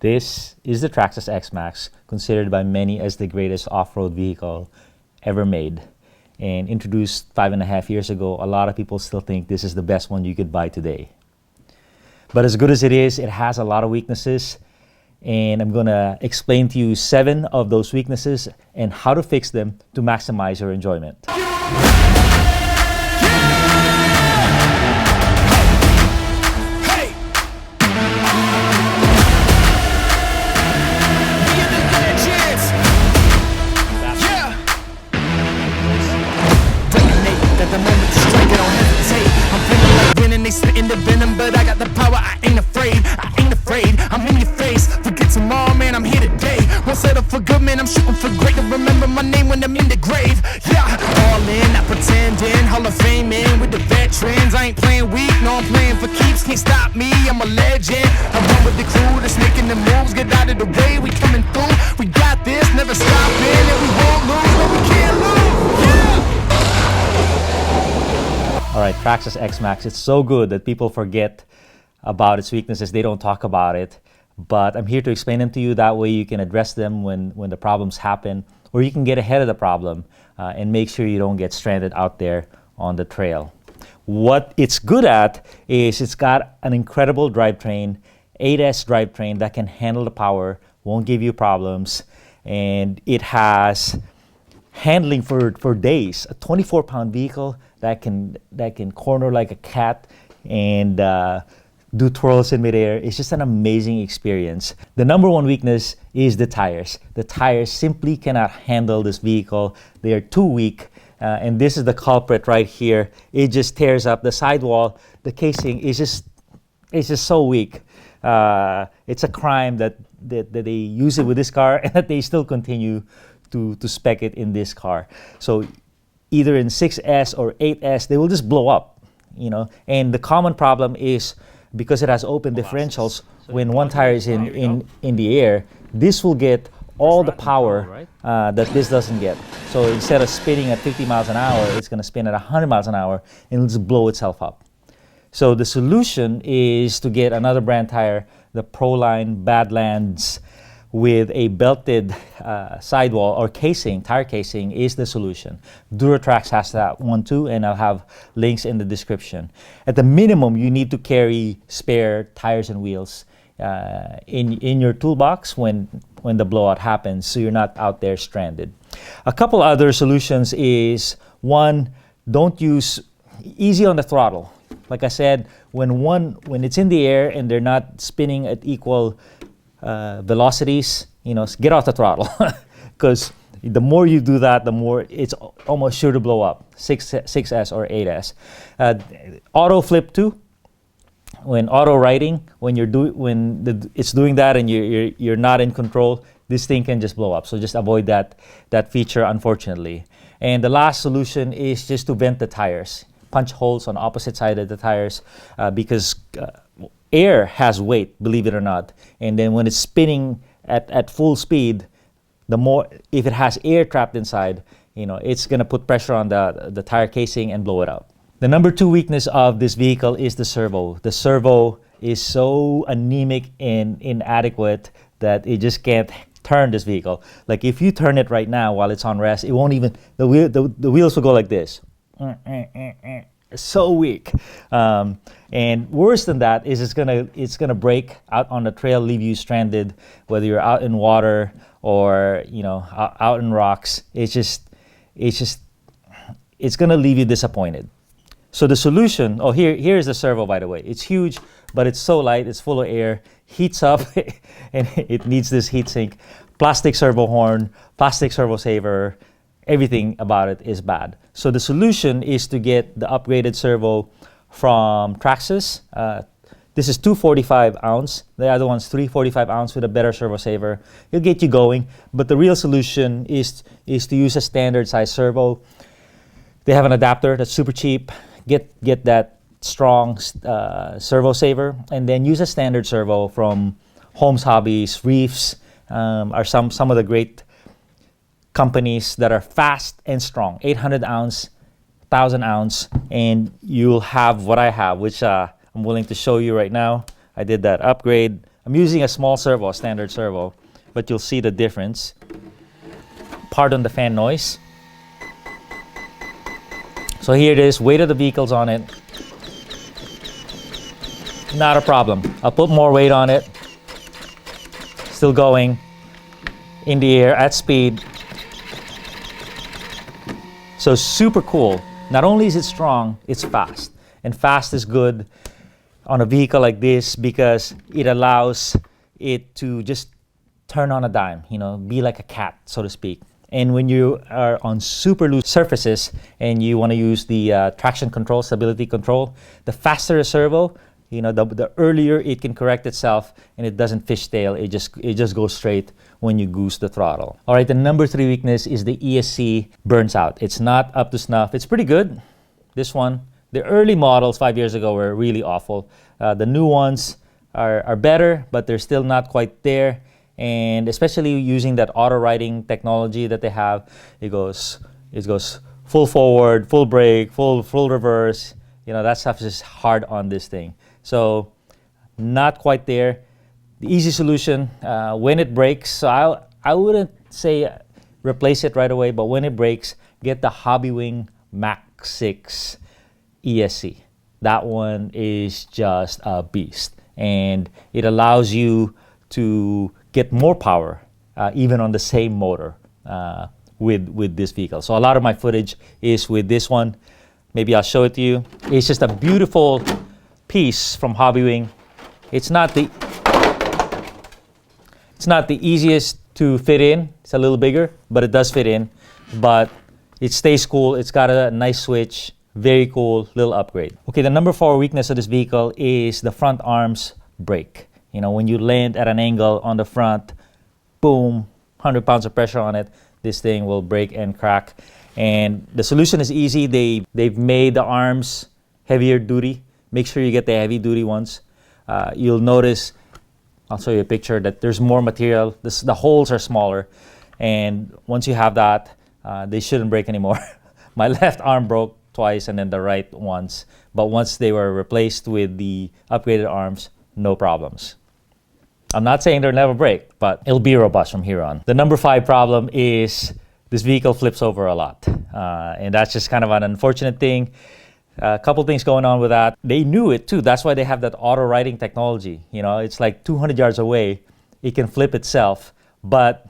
This is the Traxxas X-Maxx, considered by many as the greatest off-road vehicle ever made. And introduced 5.5 years ago, a lot of people still think this is the best one you could buy today. But as good as it is, it has a lot of weaknesses. And I'm gonna explain to you 7 of those weaknesses and how to fix them to maximize your enjoyment. They spitting the venom, but I got the power. I ain't afraid. I'm in your face. Forget tomorrow, man. I'm here today. Won't settle for good, man. I'm shooting for great. To remember my name when I'm in the grave. Yeah, all in, not pretending. Hall of Fame in with the veterans. I ain't playing weak, no, I'm playing for keeps. Can't stop me. I'm a legend. I run with the crew that's making the moves. Get out of the way. We coming through. We got this. Never stopping, and we won't lose. No, we can't lose. Yeah. All right, Traxxas X-Maxx, it's so good that people forget about its weaknesses. They don't talk about it, but I'm here to explain them to you. That way you can address them when the problems happen, or you can get ahead of the problem and make sure you don't get stranded out there on the trail. What it's good at is it's got an incredible drivetrain, 8S drivetrain that can handle the power, won't give you problems, and it has handling for days. A 24-pound vehicle that can corner like a cat and do twirls in midair. It's just an amazing experience. The number one weakness is the tires. The tires simply cannot handle this vehicle. They are too weak, and this is the culprit right here. It just tears up the sidewall. The casing is just so weak. It's a crime that they use it with this car and that they still continue to spec it in this car. So either in 6S or 8S, they will just blow up, you know. And the common problem is because it has open differentials, when one tire is in the air, this will get all the power that this doesn't get. So instead of spinning at 50 miles an hour, it's gonna spin at 100 miles an hour and it'll just blow itself up. So the solution is to get another brand tire, the Proline Badlands, with a belted sidewall or casing. Tire casing is the solution. Durotrax has that one too, and I'll have links in the description. At the minimum, you need to carry spare tires and wheels in your toolbox when the blowout happens, so you're not out there stranded. A couple other solutions is, one, don't use easy on the throttle. Like I said, when it's in the air and they're not spinning at equal velocities, you know, get off the throttle, because the more you do that, the more it's almost sure to blow up. 6S or 8S. Auto flip too. When auto riding, when it's doing that and you're not in control, this thing can just blow up. So just avoid that feature, unfortunately. And the last solution is just to vent the tires. Punch holes on opposite side of the tires because air has weight, believe it or not. And then when it's spinning at full speed, if it has air trapped inside, you know, it's gonna put pressure on the tire casing and blow it up. The number 2 weakness of this vehicle is the servo. The servo is so anemic and inadequate that it just can't turn this vehicle. Like if you turn it right now while it's on rest, it won't even, the wheels will go like this. So weak, and worse than that is it's gonna break out on the trail, leave you stranded, whether you're out in water or, you know, out in rocks. It's gonna leave you disappointed. So the solution, here's the servo, by the way. It's huge, but it's so light, it's full of air, heats up, and it needs this heat sink. Plastic servo horn, plastic servo saver, everything about it is bad. So the solution is to get the upgraded servo from Traxxas. This is 245 ounce. The other one's 345 ounce with a better servo saver. It'll get you going, but the real solution is to use a standard size servo. They have an adapter that's super cheap. Get that strong servo saver, and then use a standard servo from Homes Hobbies, Reefs, are some of the great companies that are fast and strong. 800 ounce, 1,000 ounce, and you'll have what I have, which I'm willing to show you right now. I did that upgrade. I'm using a small servo, a standard servo, but you'll see the difference. Pardon the fan noise. So here it is, weight of the vehicle's on it. Not a problem. I'll put more weight on it. Still going in the air at speed. So super cool. Not only is it strong, it's fast. And fast is good on a vehicle like this because it allows it to just turn on a dime, you know, be like a cat, so to speak. And when you are on super loose surfaces and you want to use the traction control, stability control, the faster the servo, you know, the earlier it can correct itself and it doesn't fishtail. It just goes straight when you goose the throttle. All right, the number 3 weakness is the ESC Burns Out. It's not up to snuff. It's pretty good, this one. The early models 5 years ago were really awful. The new ones are better, but they're still not quite there. And especially using that auto riding technology that they have, it goes full forward, full brake, full reverse. You know, that stuff is hard on this thing. So not quite there. The easy solution, when it breaks, so I wouldn't say replace it right away, but when it breaks, get the Hobbywing Max 6 ESC. That one is just a beast. And it allows you to get more power, even on the same motor with this vehicle. So a lot of my footage is with this one. Maybe I'll show it to you. It's just a beautiful piece from Hobbywing. It's not the easiest to fit in. It's a little bigger, but it does fit in. But it stays cool. It's got a nice switch. Very cool little upgrade. Okay, the number 4 weakness of this vehicle is the front arms break. You know, when you land at an angle on the front, boom, 100 pounds of pressure on it, this thing will break and crack. And the solution is easy. They've made the arms heavier duty. Make sure you get the heavy duty ones. You'll notice, I'll show you a picture, that there's more material. The holes are smaller. And once you have that, they shouldn't break anymore. My left arm broke twice and then the right once. But once they were replaced with the upgraded arms, no problems. I'm not saying they'll never break, but it'll be robust from here on. The number 5 problem is this vehicle flips over a lot. And that's just kind of an unfortunate thing. A couple things going on with that. They knew it too. That's why they have that auto riding technology. You know, it's like 200 yards away, it can flip itself. But,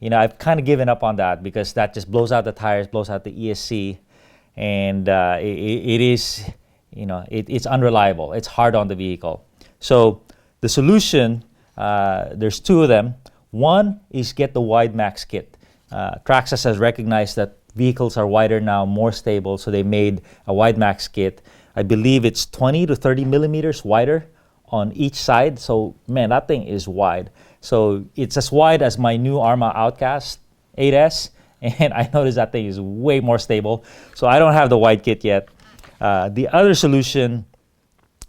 you know, I've kind of given up on that because that just blows out the tires, blows out the ESC. And it is, you know, it's unreliable. It's hard on the vehicle. So the solution, there's 2 of them. One is get the Wide Maxx kit. Traxxas has recognized that vehicles are wider now, more stable, so they made a Wide Maxx kit. I believe it's 20 to 30 millimeters wider on each side. So, man, that thing is wide. So it's as wide as my new Arma Outcast 8S, and I noticed that thing is way more stable. So I don't have the wide kit yet. The other solution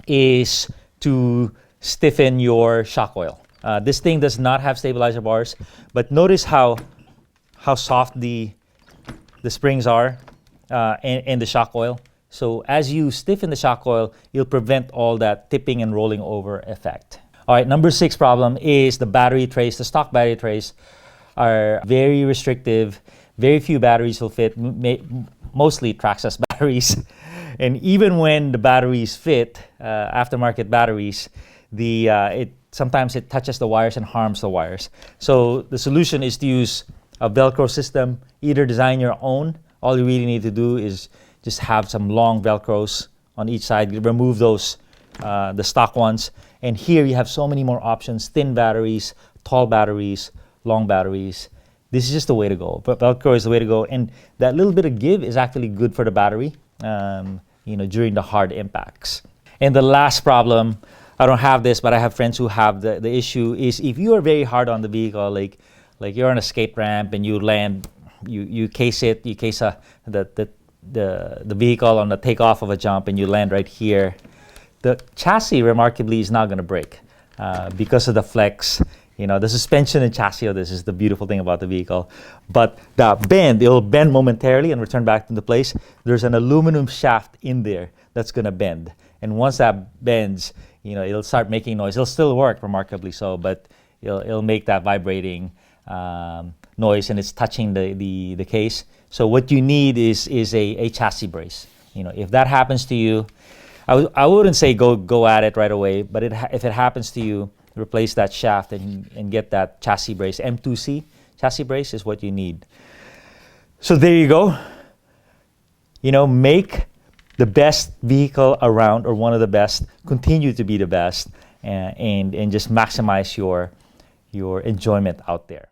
is to stiffen your shock oil. This thing does not have stabilizer bars, but notice how soft the springs are and the shock oil. So as you stiffen the shock oil, you'll prevent all that tipping and rolling over effect. All right, number 6 problem is the battery trays. The stock battery trays are very restrictive. Very few batteries will fit, mostly Traxxas batteries. And even when the batteries fit, aftermarket batteries, sometimes it touches the wires and harms the wires. So the solution is to use a Velcro system. Either design your own. All you really need to do is just have some long Velcros on each side. Remove those, the stock ones. And here you have so many more options: thin batteries, tall batteries, long batteries. This is just the way to go. But Velcro is the way to go. And that little bit of give is actually good for the battery, you know, during the hard impacts. And the last problem, I don't have this, but I have friends who have the issue, is if you are very hard on the vehicle, like you're on a skate ramp and you land, you case the vehicle on the takeoff of a jump and you land right here, the chassis remarkably is not going to break because of the flex. You know, the suspension and chassis of this is the beautiful thing about the vehicle. But that bend, it'll bend momentarily and return back into place. There's an aluminum shaft in there that's going to bend. And once that bends, it'll start making noise. It'll still work, remarkably so, but it'll make that vibrating noise, and it's touching the case. So what you need is a chassis brace. If that happens to you, I wouldn't say go at it right away, but if it happens to you, replace that shaft and get that chassis brace. M2C chassis brace is what you need. So there you go. Make the best vehicle around, or one of the best. Continue to be the best, and just maximize your enjoyment out there.